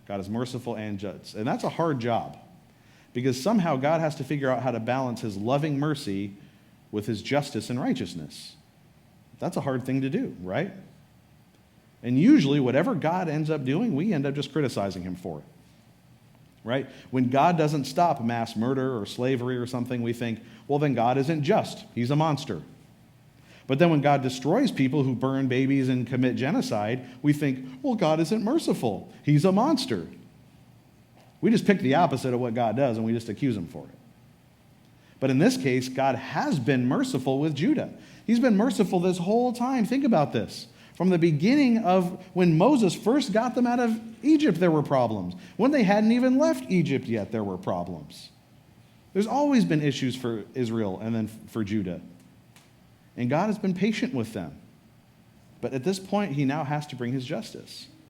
God is merciful and just. And that's a hard job, because somehow God has to figure out how to balance his loving mercy with his justice and righteousness. That's a hard thing to do, right? And usually, whatever God ends up doing, we end up just criticizing him for it, right? When God doesn't stop mass murder or slavery or something, we think, well, then God isn't just. He's a monster. But then when God destroys people who burn babies and commit genocide, we think, well, God isn't merciful. He's a monster. We just pick the opposite of what God does, and we just accuse him for it. But in this case, God has been merciful with Judah. He's been merciful this whole time. Think about this. From the beginning of when Moses first got them out of Egypt, there were problems. When they hadn't even left Egypt yet, there were problems. There's always been issues for Israel and then for Judah. And God has been patient with them. But at this point, he now has to bring his justice.